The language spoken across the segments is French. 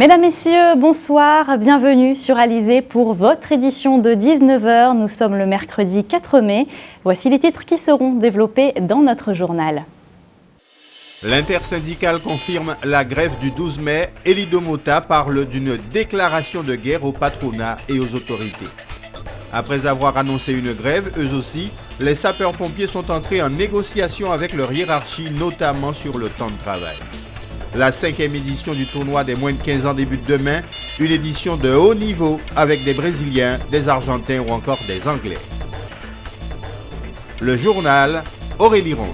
Mesdames, Messieurs, bonsoir, bienvenue sur Alizé pour votre édition de 19 h. Nous sommes le mercredi 4 mai. Voici les titres qui seront développés dans notre journal. L'intersyndicale confirme la grève du 12 mai. Elie Domota parle d'une déclaration de guerre au patronat et aux autorités. Après avoir annoncé une grève, eux aussi, les sapeurs-pompiers sont entrés en négociation avec leur hiérarchie, notamment sur le temps de travail. La 5e édition du tournoi des moins de 15 ans débute demain, une édition de haut niveau avec des Brésiliens, des Argentins ou encore des Anglais. Le journal, Aurélie Ronce.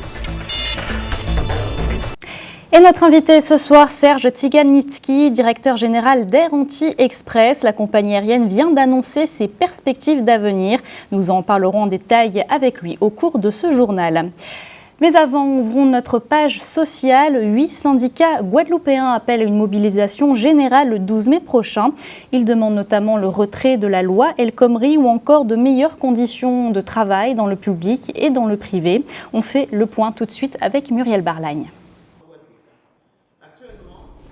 Et notre invité ce soir, Serge Tsiganitsky, directeur général d'Air Anti-Express. La compagnie aérienne vient d'annoncer ses perspectives d'avenir. Nous en parlerons en détail avec lui au cours de ce journal. Mais avant, ouvrons notre page sociale. 8 syndicats guadeloupéens appellent à une mobilisation générale le 12 mai prochain. Ils demandent notamment le retrait de la loi El Khomri ou encore de meilleures conditions de travail dans le public et dans le privé. On fait le point tout de suite avec Muriel Barlagne.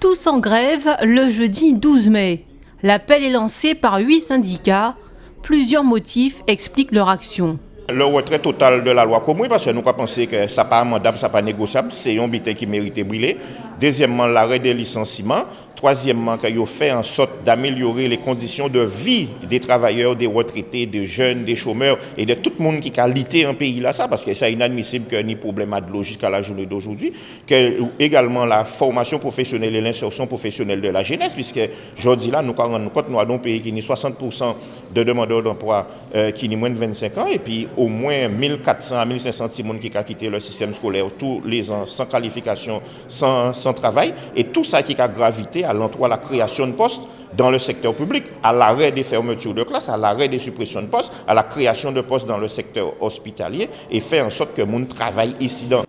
Tous en grève le jeudi 12 mai. L'appel est lancé par 8 syndicats. Plusieurs motifs expliquent leur action. Le retrait total de la loi Khomri, parce que nous pensons que ça n'est pas amendable, ça n'est pas négociable, c'est un butin qui mérite de brûler. Deuxièmement, l'arrêt des licenciements. Troisièmement, qu'il a fait en sorte d'améliorer les conditions de vie des travailleurs, des retraités, des jeunes, des chômeurs et de tout le monde qui a lutté un pays là, ça, parce que c'est inadmissible que ni problème de l'eau jusqu'à la journée d'aujourd'hui. Également la formation professionnelle et l'insertion professionnelle de la jeunesse, puisque aujourd'hui là, nous avons un pays qui a 60% de demandeurs d'emploi qui ont moins de 25 ans, et puis au moins 1400 à 1500 personnes qui ont quitté le système scolaire tous les ans sans qualification, sans travail, et tout ça qui a gravité à l'endroit la création de postes dans le secteur public, à l'arrêt des fermetures de classes, à l'arrêt des suppressions de postes, à la création de postes dans le secteur hospitalier, et fait en sorte que le monde travaille ici dans.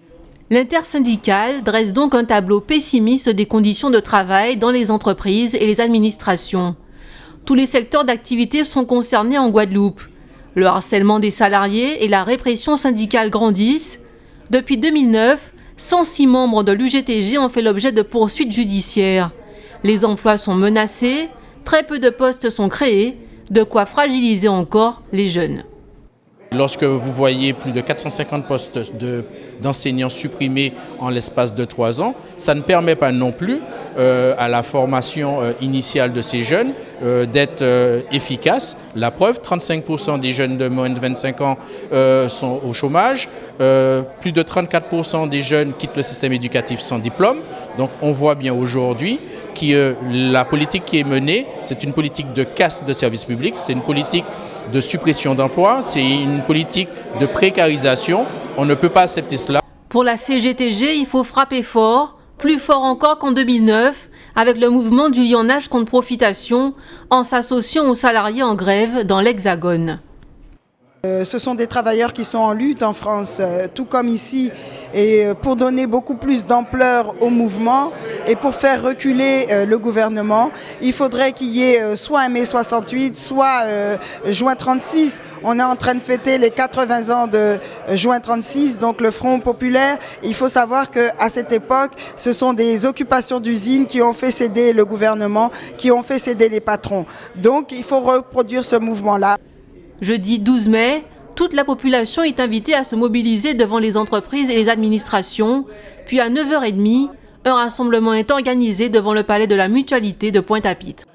L'intersyndicale dresse donc un tableau pessimiste des conditions de travail dans les entreprises et les administrations. Tous les secteurs d'activité sont concernés en Guadeloupe. Le harcèlement des salariés et la répression syndicale grandissent. Depuis 2009, 106 membres de l'UGTG ont fait l'objet de poursuites judiciaires. Les emplois sont menacés, très peu de postes sont créés, de quoi fragiliser encore les jeunes. Lorsque vous voyez plus de 450 postes d'enseignants supprimés en l'espace de 3 ans, ça ne permet pas non plus à la formation initiale de ces jeunes d'être efficace. La preuve, 35% des jeunes de moins de 25 ans sont au chômage, plus de 34% des jeunes quittent le système éducatif sans diplôme. Donc on voit bien aujourd'hui que la politique qui est menée, c'est une politique de casse de services publics, c'est une politique de suppression d'emplois, c'est une politique de précarisation. On ne peut pas accepter cela. Pour la CGTG, il faut frapper fort, plus fort encore qu'en 2009, avec le mouvement du lionnage contre profitation, en s'associant aux salariés en grève dans l'Hexagone. Ce sont des travailleurs qui sont en lutte en France, tout comme ici, et pour donner beaucoup plus d'ampleur au mouvement et pour faire reculer le gouvernement, il faudrait qu'il y ait soit un mai 68, soit juin 36. On est en train de fêter les 80 ans de juin 36, donc le Front populaire. Il faut savoir qu'à cette époque, ce sont des occupations d'usines qui ont fait céder le gouvernement, qui ont fait céder les patrons. Donc il faut reproduire ce mouvement-là. Jeudi 12 mai, toute la population est invitée à se mobiliser devant les entreprises et les administrations. Puis à 9 h 30, un rassemblement est organisé devant le palais de la Mutualité de Pointe-à-Pitre.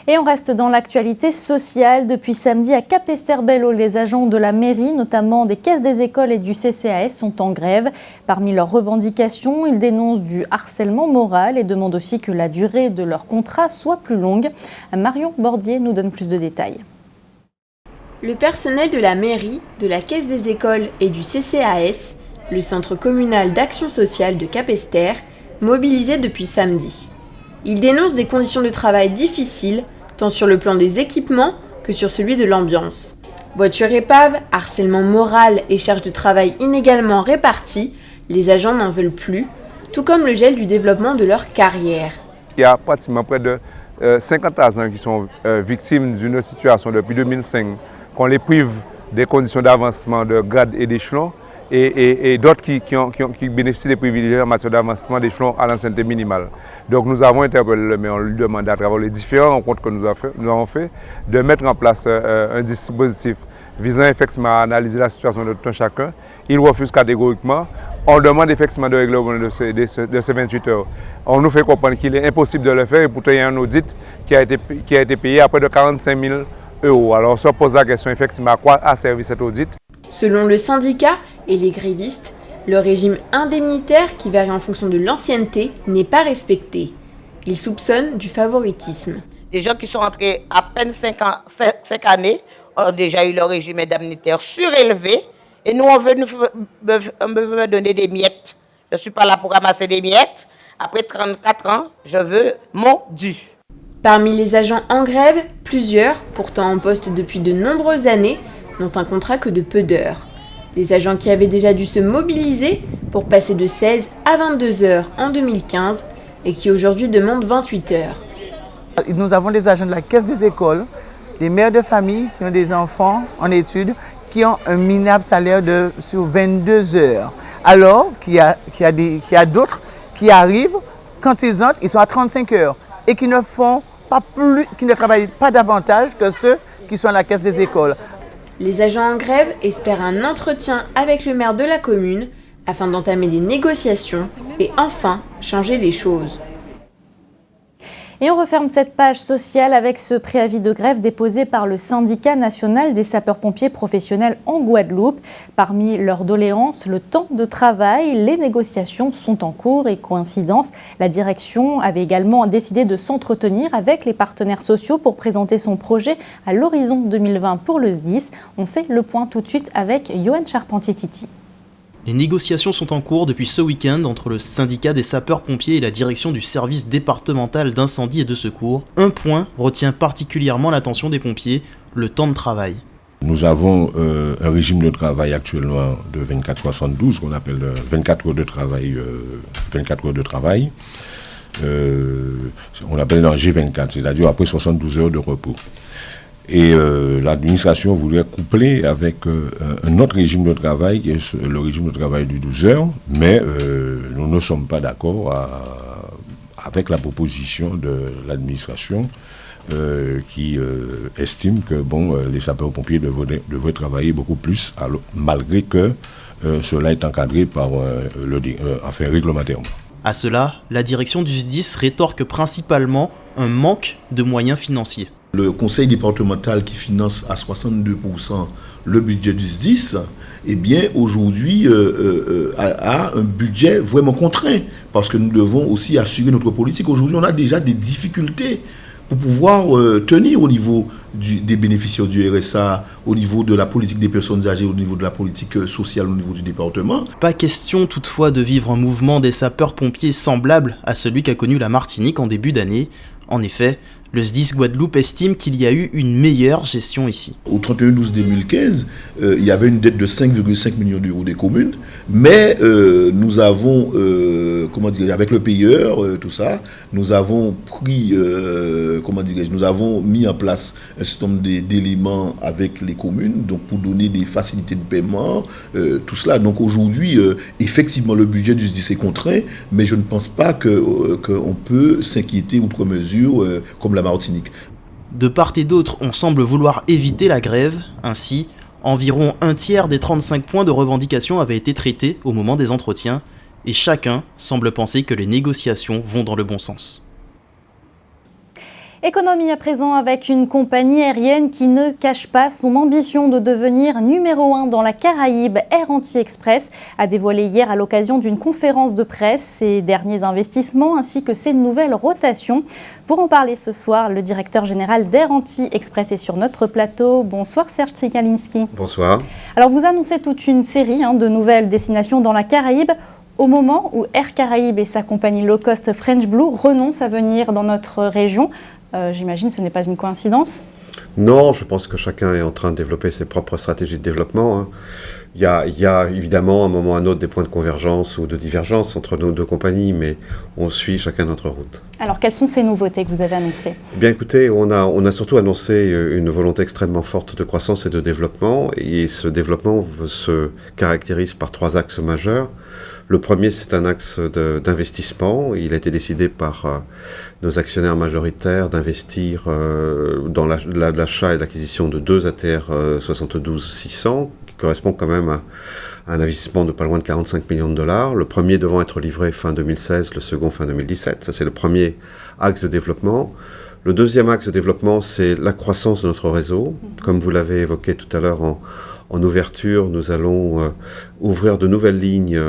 Et on reste dans l'actualité sociale. Depuis samedi à Capesterre-Belle-Eau, les agents de la mairie, notamment des caisses des écoles et du CCAS, sont en grève. Parmi leurs revendications, ils dénoncent du harcèlement moral et demandent aussi que la durée de leur contrat soit plus longue. Marion Bordier nous donne plus de détails. Le personnel de la mairie, de la caisse des écoles et du CCAS, le centre communal d'action sociale de Capesterre, mobilisé depuis samedi. Ils dénoncent des conditions de travail difficiles, tant sur le plan des équipements que sur celui de l'ambiance. Voitures épaves, harcèlement moral et charges de travail inégalement réparties, les agents n'en veulent plus, tout comme le gel du développement de leur carrière. Il y a pratiquement près de 50 agents qui sont victimes d'une situation depuis 2005, qu'on les prive des conditions d'avancement de grade et d'échelon. et d'autres qui bénéficient des privilèges en matière d'avancement d'échelon à l'ancienneté minimale. Donc nous avons interpellé le maire, on lui demandait à travers les différentes rencontres que nous avons fait de mettre en place un dispositif visant effectivement à analyser la situation de tout un chacun. Il refuse catégoriquement. On demande effectivement de régler au bout de ces 28 heures. On nous fait comprendre qu'il est impossible de le faire et pourtant il y a un audit qui a été payé à près de 45 000 €. Alors on se pose la question effectivement à quoi a servi cet audit. Selon le syndicat et les grévistes, le régime indemnitaire qui varie en fonction de l'ancienneté n'est pas respecté. Ils soupçonnent du favoritisme. Les gens qui sont entrés à peine 5 années ont déjà eu leur régime indemnitaire surélevé et nous on veut me donner des miettes. Je ne suis pas là pour ramasser des miettes. Après 34 ans, je veux mon dû. Parmi les agents en grève, plusieurs, pourtant en poste depuis de nombreuses années, n'ont un contrat que de peu d'heures. Des agents qui avaient déjà dû se mobiliser pour passer de 16 à 22 heures en 2015 et qui aujourd'hui demandent 28 heures. Nous avons des agents de la caisse des écoles, des mères de famille qui ont des enfants en études, qui ont un minable salaire sur 22 heures. Alors qu'il y a d'autres qui arrivent, quand ils entrent, ils sont à 35 heures et qui ne travaillent pas davantage que ceux qui sont à la caisse des écoles. Les agents en grève espèrent un entretien avec le maire de la commune afin d'entamer des négociations et enfin changer les choses. Et on referme cette page sociale avec ce préavis de grève déposé par le syndicat national des sapeurs-pompiers professionnels en Guadeloupe. Parmi leurs doléances, le temps de travail, les négociations sont en cours et coïncidence. La direction avait également décidé de s'entretenir avec les partenaires sociaux pour présenter son projet à l'horizon 2020 pour le SDIS. On fait le point tout de suite avec Johan Charpentier-Titi. Les négociations sont en cours depuis ce week-end entre le syndicat des sapeurs-pompiers et la direction du service départemental d'incendie et de secours. Un point retient particulièrement l'attention des pompiers, le temps de travail. Nous avons un régime de travail actuellement de 24-72, qu'on appelle 24 heures de travail. 24 heures de travail. On appelle un G24, c'est-à-dire après 72 heures de repos. Et l'administration voudrait coupler avec un autre régime de travail, qui est le régime de travail du 12 heures, mais nous ne sommes pas d'accord avec la proposition de l'administration qui estime que les sapeurs-pompiers devraient travailler beaucoup plus, malgré que cela est encadré par réglementairement. À cela, la direction du SDIS rétorque principalement un manque de moyens financiers. Le conseil départemental qui finance à 62% le budget du SDIS, eh bien aujourd'hui a un budget vraiment contraint parce que nous devons aussi assurer notre politique. Aujourd'hui, on a déjà des difficultés pour pouvoir tenir au niveau des bénéficiaires du RSA, au niveau de la politique des personnes âgées, au niveau de la politique sociale, au niveau du département. Pas question toutefois de vivre un mouvement des sapeurs-pompiers semblable à celui qu'a connu la Martinique en début d'année. En effet, le SDIS Guadeloupe estime qu'il y a eu une meilleure gestion ici. Au 31-12-2015, il y avait une dette de 5,5 millions d'euros des communes, mais nous avons, avec le payeur, tout ça, nous avons pris, nous avons mis en place un certain nombre d'éléments avec les communes, donc pour donner des facilités de paiement, tout cela. Donc aujourd'hui, effectivement, le budget du SDIS est contraint, mais je ne pense pas qu'on peut s'inquiéter outre mesure, comme la Martinique. De part et d'autre, on semble vouloir éviter la grève. Ainsi, environ un tiers des 35 points de revendication avaient été traités au moment des entretiens, et chacun semble penser que les négociations vont dans le bon sens. Économie à présent avec une compagnie aérienne qui ne cache pas son ambition de devenir numéro 1 dans la Caraïbe. Air Antilles Express a dévoilé hier à l'occasion d'une conférence de presse ses derniers investissements ainsi que ses nouvelles rotations. Pour en parler ce soir, le directeur général d'Air Antilles Express est sur notre plateau. Bonsoir Serge Tchigalinski. Bonsoir. Alors vous annoncez toute une série de nouvelles destinations dans la Caraïbe. Au moment où Air Caraïbes et sa compagnie low cost French Blue renoncent à venir dans notre région, j'imagine que ce n'est pas une coïncidence ? Non, je pense que chacun est en train de développer ses propres stratégies de développement. Il y a évidemment à un moment ou à un autre des points de convergence ou de divergence entre nos deux compagnies, mais on suit chacun notre route. Alors, quelles sont ces nouveautés que vous avez annoncées ? Eh bien, écoutez, on a surtout annoncé une volonté extrêmement forte de croissance et de développement, et ce développement se caractérise par 3 axes majeurs. Le premier, c'est un axe d'investissement. Il a été décidé par nos actionnaires majoritaires d'investir dans l'achat et l'acquisition de 2 ATR 72-600, qui correspond quand même à un investissement de pas loin de 45 millions de dollars. Le premier devant être livré fin 2016, le second fin 2017. Ça, c'est le premier axe de développement. Le deuxième axe de développement, c'est la croissance de notre réseau. Comme vous l'avez évoqué tout à l'heure en ouverture, nous allons ouvrir de nouvelles lignes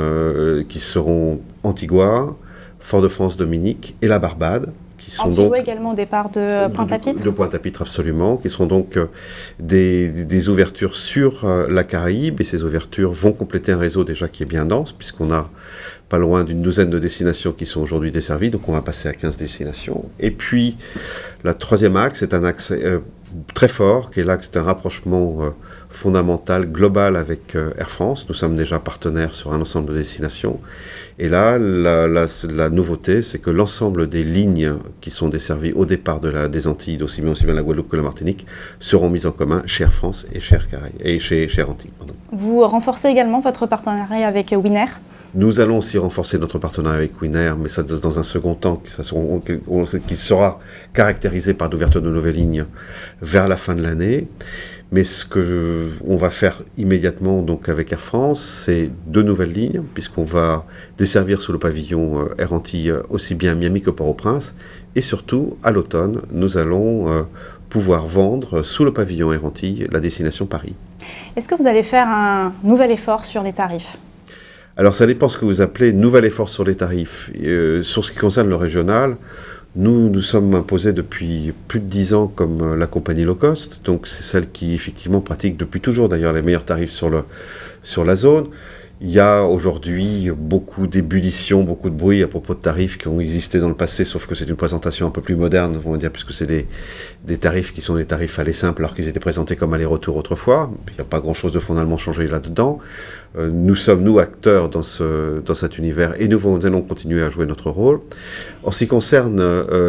qui seront Antigua, Fort-de-France-Dominique et la Barbade. Antigua également au départ de Pointe-à-Pitre ? De Pointe-à-Pitre, absolument, qui seront donc des ouvertures sur la Caraïbe, et ces ouvertures vont compléter un réseau déjà qui est bien dense, puisqu'on a pas loin d'une douzaine de destinations qui sont aujourd'hui desservies, donc on va passer à 15 destinations. Et puis, le troisième axe est un axe très fort, qui est l'axe d'un rapprochement fondamental, global avec Air France. Nous sommes déjà partenaires sur un ensemble de destinations. Et là, la nouveauté, c'est que l'ensemble des lignes qui sont desservies au départ des Antilles, aussi bien la Guadeloupe que la Martinique, seront mises en commun chez Air France et chez Air Antilles. Pardon. Vous renforcez également votre partenariat avec Winair ? Nous allons aussi renforcer notre partenariat avec Winair, mais ça dans un second temps, qui sera caractérisé par l'ouverture de nouvelles lignes vers la fin de l'année. Mais ce qu'on va faire immédiatement donc avec Air France, c'est 2 nouvelles lignes, puisqu'on va desservir sous le pavillon Air Antilles aussi bien Miami que Port-au-Prince. Et surtout, à l'automne, nous allons pouvoir vendre sous le pavillon Air Antilles la destination Paris. Est-ce que vous allez faire un nouvel effort sur les tarifs ? Alors ça dépend ce que vous appelez nouvel effort sur les tarifs. Sur ce qui concerne le régional, nous sommes imposés depuis plus de 10 ans comme la compagnie low cost, donc c'est celle qui effectivement pratique depuis toujours d'ailleurs les meilleurs tarifs sur la zone. Il y a aujourd'hui beaucoup d'ébullition, beaucoup de bruit à propos de tarifs qui ont existé dans le passé, sauf que c'est une présentation un peu plus moderne, on va dire, puisque c'est des tarifs qui sont des tarifs aller simple, alors qu'ils étaient présentés comme aller-retour autrefois. Il n'y a pas grand-chose de fondamentalement changé là-dedans. Nous sommes, nous, acteurs dans cet univers, et nous allons continuer à jouer notre rôle. En ce qui concerne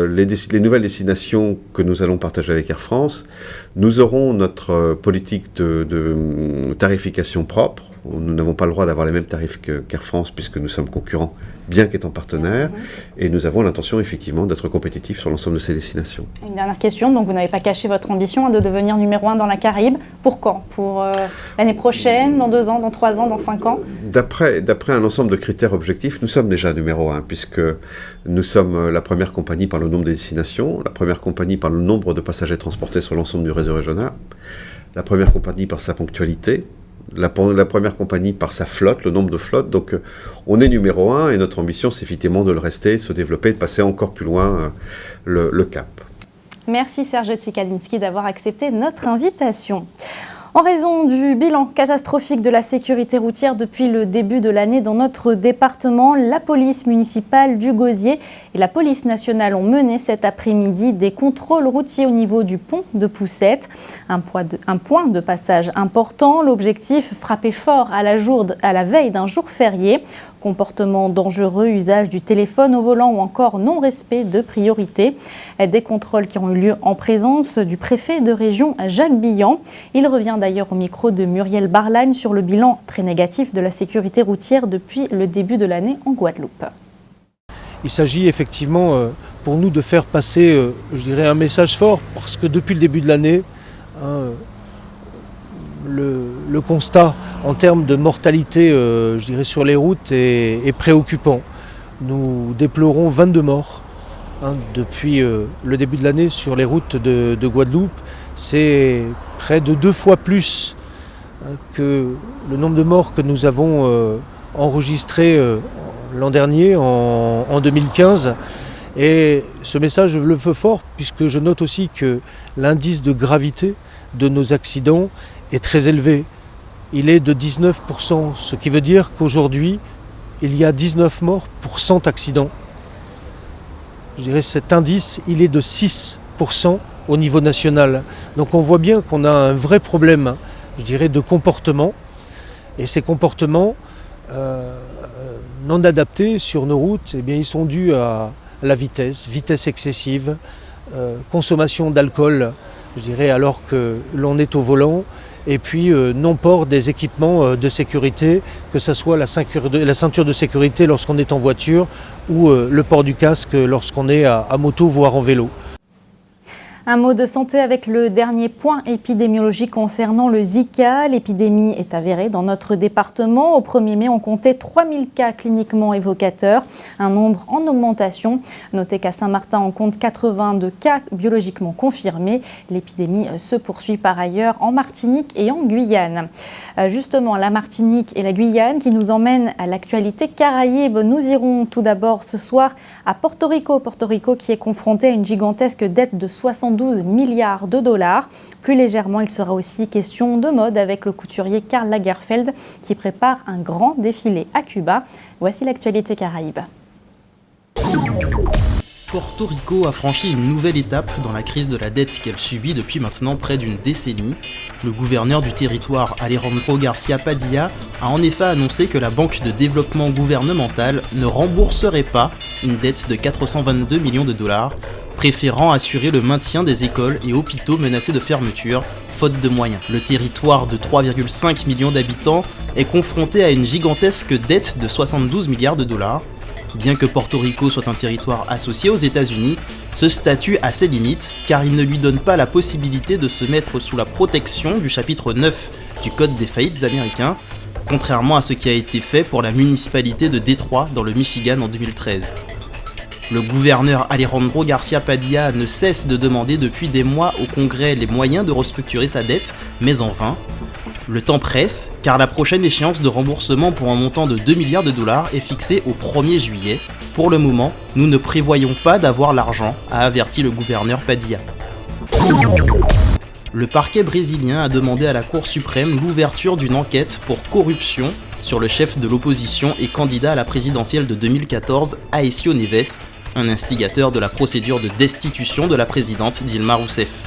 les nouvelles destinations que nous allons partager avec Air France, nous aurons notre politique de tarification propre. Nous n'avons pas le droit d'avoir les mêmes tarifs qu'Air France, puisque nous sommes concurrents, bien qu'étant partenaires, et nous avons l'intention effectivement d'être compétitifs sur l'ensemble de ces destinations. Une dernière question, donc vous n'avez pas caché votre ambition de devenir numéro 1 dans la Caraïbe. Pour quand ? Pour l'année prochaine, dans 2 ans, dans 3 ans, dans 5 ans ? D'après un ensemble de critères objectifs, nous sommes déjà numéro 1, puisque nous sommes la première compagnie par le nombre de destinations, la première compagnie par le nombre de passagers transportés sur l'ensemble du réseau régional, la première compagnie par sa ponctualité, la première compagnie par sa flotte, le nombre de flottes. Donc on est numéro 1 et notre ambition c'est effectivement de le rester, se développer, de passer encore plus loin le cap. Merci Serge Tsikaliński d'avoir accepté notre invitation. En raison du bilan catastrophique de la sécurité routière depuis le début de l'année dans notre département, la police municipale du Gosier et la police nationale ont mené cet après-midi des contrôles routiers au niveau du pont de Poussette. Un point de passage important. L'objectif, frapper fort à la veille d'un jour férié. Comportement dangereux, usage du téléphone au volant ou encore non-respect de priorité. Des contrôles qui ont eu lieu en présence du préfet de région Jacques Billan. Il revient d'ailleurs au micro de Muriel Barlagne sur le bilan très négatif de la sécurité routière depuis le début de l'année en Guadeloupe. Il s'agit effectivement pour nous de faire passer, je dirais, un message fort parce que depuis le début de l'année, le constat en termes de mortalité je dirais, sur les routes est préoccupant. Nous déplorons 22 morts depuis le début de l'année sur les routes de Guadeloupe. C'est près de 2 fois plus que le nombre de morts que nous avons enregistré l'an dernier, en 2015. Et ce message, je le veux fort puisque je note aussi que l'indice de gravité de nos accidents est très élevé. Il est de 19%, ce qui veut dire qu'aujourd'hui, il y a 19 morts pour 100 accidents. Je dirais cet indice, il est de 6% au niveau national. Donc on voit bien qu'on a un vrai problème, je dirais, de comportement. Et ces comportements non adaptés sur nos routes, eh bien, ils sont dus à la vitesse excessive, consommation d'alcool, je dirais, alors que l'on est au volant, et puis non-port des équipements de sécurité, que ce soit la ceinture de sécurité lorsqu'on est en voiture ou le port du casque lorsqu'on est à moto, voire en vélo. Un mot de santé avec le dernier point épidémiologique concernant le Zika. L'épidémie est avérée dans notre département. Au 1er mai, on comptait 3000 cas cliniquement évocateurs, un nombre en augmentation. Notez qu'à Saint-Martin, on compte 82 cas biologiquement confirmés. L'épidémie se poursuit par ailleurs en Martinique et en Guyane. Justement, la Martinique et la Guyane qui nous emmènent à l'actualité caraïbe. Nous irons tout d'abord ce soir à Porto Rico. Porto Rico qui est confronté à une gigantesque dette de 72 milliards de dollars. Plus légèrement, il sera aussi question de mode avec le couturier Karl Lagerfeld qui prépare un grand défilé à Cuba. Voici l'actualité caraïbe. Porto Rico a franchi une nouvelle étape dans la crise de la dette qu'elle subit depuis maintenant près d'une décennie. Le gouverneur du territoire, Alejandro Garcia Padilla, a en effet annoncé que la Banque de développement gouvernementale ne rembourserait pas une dette de 422 millions de dollars, préférant assurer le maintien des écoles et hôpitaux menacés de fermeture, faute de moyens. Le territoire de 3,5 millions d'habitants est confronté à une gigantesque dette de 72 milliards de dollars. Bien que Porto Rico soit un territoire associé aux États-Unis, ce statut a ses limites car il ne lui donne pas la possibilité de se mettre sous la protection du chapitre 9 du Code des faillites américain, contrairement à ce qui a été fait pour la municipalité de Détroit dans le Michigan en 2013. Le gouverneur Alejandro Garcia Padilla ne cesse de demander depuis des mois au Congrès les moyens de restructurer sa dette, mais en vain. Le temps presse, car la prochaine échéance de remboursement pour un montant de 2 milliards de dollars est fixée au 1er juillet. Pour le moment, nous ne prévoyons pas d'avoir l'argent, a averti le gouverneur Padilla. Le parquet brésilien a demandé à la Cour suprême l'ouverture d'une enquête pour corruption sur le chef de l'opposition et candidat à la présidentielle de 2014, Aécio Neves, un instigateur de la procédure de destitution de la présidente Dilma Rousseff.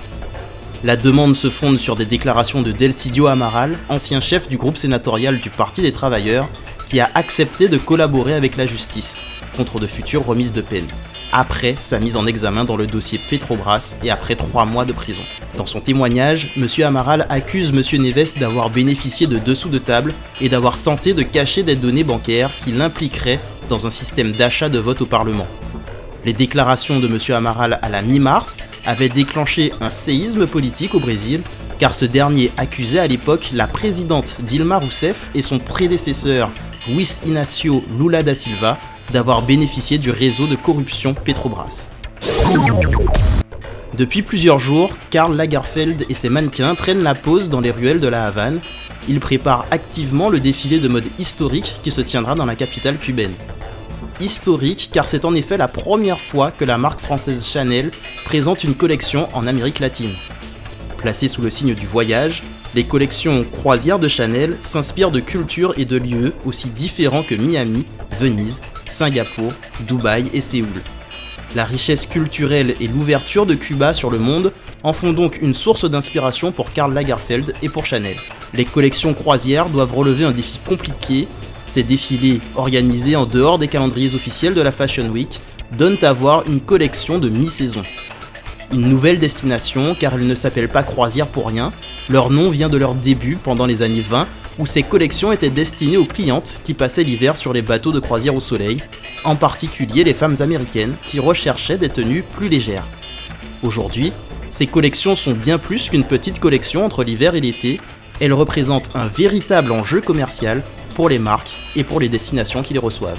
La demande se fonde sur des déclarations de Delcidio Amaral, ancien chef du groupe sénatorial du Parti des Travailleurs, qui a accepté de collaborer avec la justice contre de futures remises de peine, après sa mise en examen dans le dossier Petrobras et après 3 mois de prison. Dans son témoignage, M. Amaral accuse M. Neves d'avoir bénéficié de dessous de table et d'avoir tenté de cacher des données bancaires qui l'impliqueraient dans un système d'achat de vote au Parlement. Les déclarations de M. Amaral à la mi-mars avaient déclenché un séisme politique au Brésil, car ce dernier accusait à l'époque la présidente Dilma Rousseff et son prédécesseur Luiz Inácio Lula da Silva d'avoir bénéficié du réseau de corruption Petrobras. Depuis plusieurs jours, Karl Lagerfeld et ses mannequins prennent la pose dans les ruelles de la Havane. Ils préparent activement le défilé de mode historique qui se tiendra dans la capitale cubaine. Historique car c'est en effet la première fois que la marque française Chanel présente une collection en Amérique latine. Placées sous le signe du voyage, les collections croisières de Chanel s'inspirent de cultures et de lieux aussi différents que Miami, Venise, Singapour, Dubaï et Séoul. La richesse culturelle et l'ouverture de Cuba sur le monde en font donc une source d'inspiration pour Karl Lagerfeld et pour Chanel. Les collections croisières doivent relever un défi compliqué. Ces défilés, organisés en dehors des calendriers officiels de la Fashion Week, donnent à voir une collection de mi-saison. Une nouvelle destination, car elles ne s'appellent pas croisières pour rien. Leur nom vient de leur début pendant les années 20, où ces collections étaient destinées aux clientes qui passaient l'hiver sur les bateaux de croisière au soleil, en particulier les femmes américaines qui recherchaient des tenues plus légères. Aujourd'hui, ces collections sont bien plus qu'une petite collection entre l'hiver et l'été. Elles représentent un véritable enjeu commercial pour les marques et pour les destinations qui les reçoivent.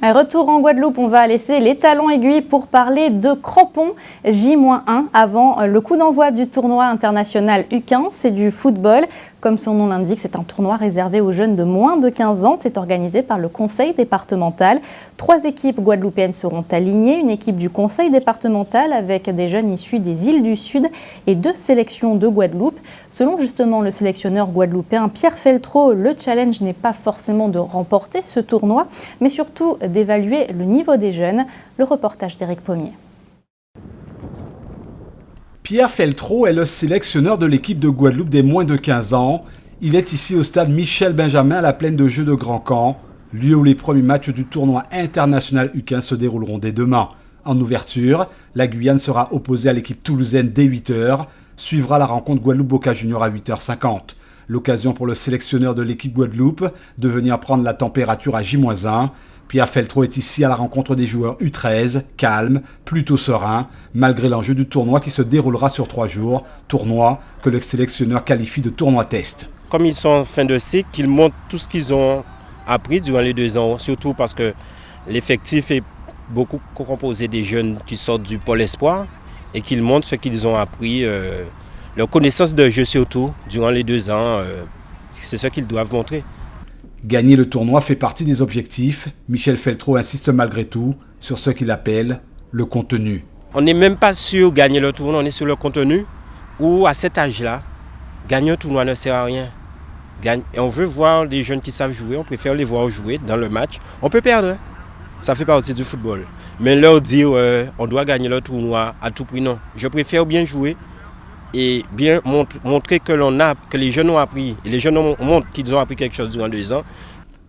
Retour en Guadeloupe, on va laisser les talons aiguilles pour parler de crampons. J-1 avant le coup d'envoi du tournoi international U15, c'est du football. Comme son nom l'indique, c'est un tournoi réservé aux jeunes de moins de 15 ans. C'est organisé par le conseil départemental. 3 équipes guadeloupéennes seront alignées. Une équipe du conseil départemental avec des jeunes issus des îles du Sud et 2 sélections de Guadeloupe. Selon justement le sélectionneur guadeloupéen Pierre Feltreau, le challenge n'est pas forcément de remporter ce tournoi, mais surtout d'évaluer le niveau des jeunes. Le reportage d'Éric Pommier. Pierre Feltreau est le sélectionneur de l'équipe de Guadeloupe des moins de 15 ans. Il est ici au stade Michel Benjamin à la plaine de jeu de Grand Camp, lieu où les premiers matchs du tournoi international U15 se dérouleront dès demain. En ouverture, la Guyane sera opposée à l'équipe toulousaine dès 8h, suivra la rencontre Guadeloupe-Boca Junior à 8h50. L'occasion pour le sélectionneur de l'équipe Guadeloupe de venir prendre la température à J-1. Pierre Feltro est ici à la rencontre des joueurs U13, calme, plutôt serein, malgré l'enjeu du tournoi qui se déroulera sur 3 jours, tournoi que le sélectionneur qualifie de tournoi test. Comme ils sont en fin de cycle, ils montrent tout ce qu'ils ont appris durant les 2 ans, surtout parce que l'effectif est beaucoup composé des jeunes qui sortent du pôle espoir et qu'ils montrent ce qu'ils ont appris, leur connaissance de jeu surtout durant les 2 ans, c'est ce qu'ils doivent montrer. Gagner le tournoi fait partie des objectifs. Michel Feltro insiste malgré tout sur ce qu'il appelle le contenu. On n'est même pas sûr de gagner le tournoi, on est sur le contenu où à cet âge-là, gagner un tournoi ne sert à rien. On veut voir des jeunes qui savent jouer, on préfère les voir jouer dans le match. On peut perdre, ça fait partie du football. Mais leur dire on doit gagner le tournoi à tout prix, non. Je préfère bien jouer et bien montrer que les jeunes ont appris. Et les jeunes montrent qu'ils ont appris quelque chose durant 2 ans.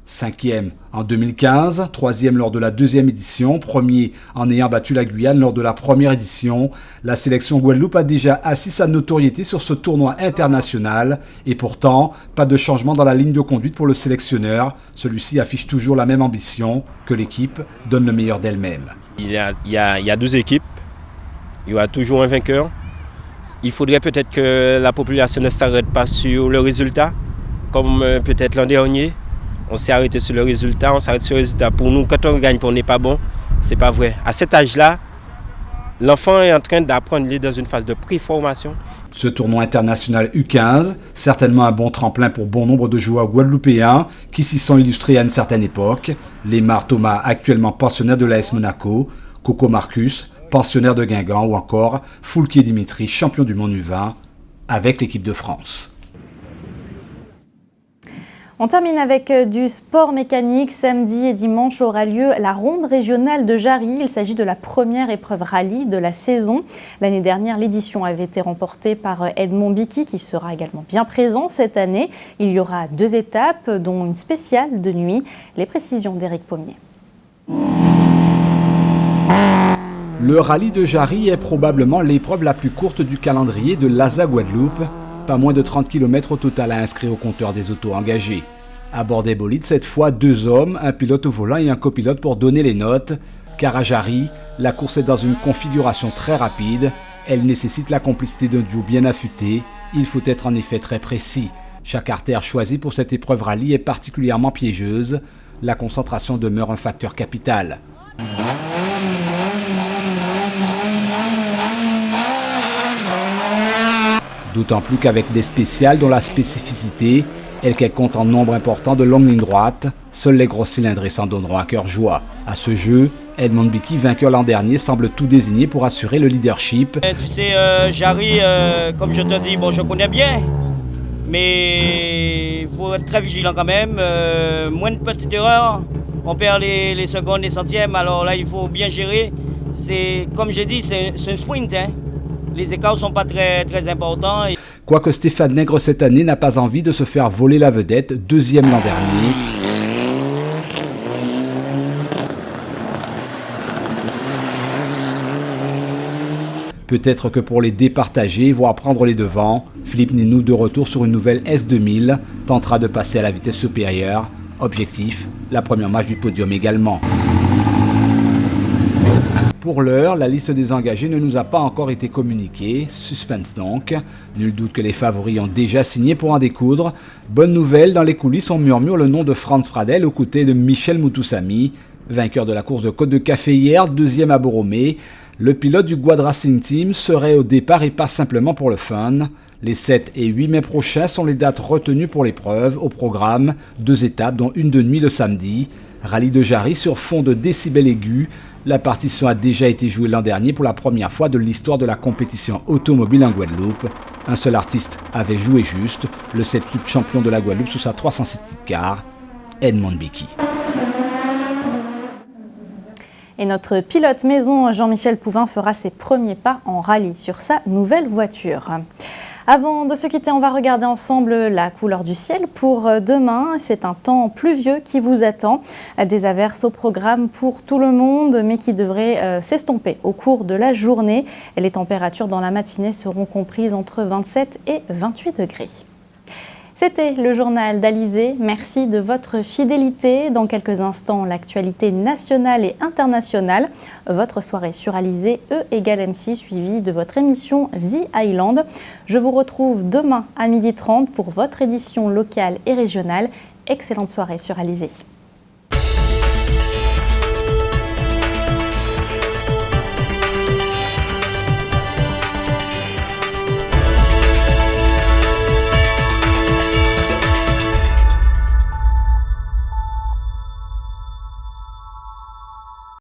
5e en 2015, 3e lors de la 2e édition, 1er en ayant battu la Guyane lors de la 1re édition. La sélection Guadeloupe a déjà assis sa notoriété sur ce tournoi international et pourtant, pas de changement dans la ligne de conduite pour le sélectionneur. Celui-ci affiche toujours la même ambition, que l'équipe donne le meilleur d'elle-même. Il y a 12 équipes, il y aura toujours un vainqueur. Il faudrait peut-être que la population ne s'arrête pas sur le résultat, comme peut-être l'an dernier. On s'est arrêté sur le résultat, on s'arrête sur le résultat. Pour nous, quand on gagne, on n'est pas bon, c'est pas vrai. À cet âge-là, l'enfant est en train d'apprendre, il est dans une phase de préformation. Ce tournoi international U15, certainement un bon tremplin pour bon nombre de joueurs guadeloupéens qui s'y sont illustrés à une certaine époque. Lemar Thomas, actuellement pensionnaire de l'AS Monaco, Coco Marcus, pensionnaire de Guingamp, ou encore Foulquier Dimitri, champion du monde U20 avec l'équipe de France. On termine avec du sport mécanique. Samedi et dimanche aura lieu la ronde régionale de Jarry. Il s'agit de la première épreuve rallye de la saison. L'année dernière, l'édition avait été remportée par Edmond Bicky, qui sera également bien présent cette année. Il y aura 2 étapes, dont une spéciale de nuit. Les précisions d'Éric Pommier. Le rallye de Jarry est probablement l'épreuve la plus courte du calendrier de l'ASA Guadeloupe. Pas moins de 30 km au total à inscrire au compteur des autos engagés. À bord des bolides, cette fois 2 hommes, un pilote au volant et un copilote pour donner les notes. Car à Jarry, la course est dans une configuration très rapide. Elle nécessite la complicité d'un duo bien affûté. Il faut être en effet très précis. Chaque artère choisie pour cette épreuve rallye est particulièrement piégeuse. La concentration demeure un facteur capital. D'autant plus qu'avec des spéciales dont la spécificité est qu'elles comptent en nombre important de longues lignes droites, seuls les gros cylindrés s'en donneront à cœur joie. À ce jeu, Edmond Bicky, vainqueur l'an dernier, semble tout désigné pour assurer le leadership. Tu sais, Jarry, comme je te dis, bon, je connais bien, mais il faut être très vigilant quand même. Moins de petites erreurs, on perd les secondes, les centièmes, alors là, il faut bien gérer. C'est, comme j'ai dit, c'est un sprint, hein. Les écarts ne sont pas très importants. Quoique Stéphane Nègre cette année n'a pas envie de se faire voler la vedette, 2e l'an dernier. Peut-être que pour les départager, voire prendre les devants, Philippe Ninou, de retour sur une nouvelle S2000, tentera de passer à la vitesse supérieure. Objectif, la première marche du podium également. Pour l'heure, la liste des engagés ne nous a pas encore été communiquée, suspense donc. Nul doute que les favoris ont déjà signé pour en découdre. Bonne nouvelle, dans les coulisses on murmure le nom de Franz Pradel aux côtés de Michel Moutoussamy, vainqueur de la course de Côte de Café hier, 2e à Borromée. Le pilote du Guad Racing Team serait au départ et pas simplement pour le fun. Les 7 et 8 mai prochains sont les dates retenues pour l'épreuve. Au programme, 2 étapes dont une de nuit le samedi. Rallye de Jarry sur fond de décibels aigus. La partition a déjà été jouée l'an dernier pour la première fois de l'histoire de la compétition automobile en Guadeloupe. Un seul artiste avait joué juste, le septuple champion de la Guadeloupe sous sa 306 titres car, Edmond Bicky. Et notre pilote maison Jean-Michel Pouvin fera ses premiers pas en rallye sur sa nouvelle voiture. Avant de se quitter, on va regarder ensemble la couleur du ciel pour demain. C'est un temps pluvieux qui vous attend. Des averses au programme pour tout le monde, mais qui devraient s'estomper au cours de la journée. Les températures dans la matinée seront comprises entre 27 et 28 degrés. C'était le journal d'Alizé. Merci de votre fidélité. Dans quelques instants, l'actualité nationale et internationale. Votre soirée sur Alizé, E=MC, suivie de votre émission The Island. Je vous retrouve demain à 12h30 pour votre édition locale et régionale. Excellente soirée sur Alizé.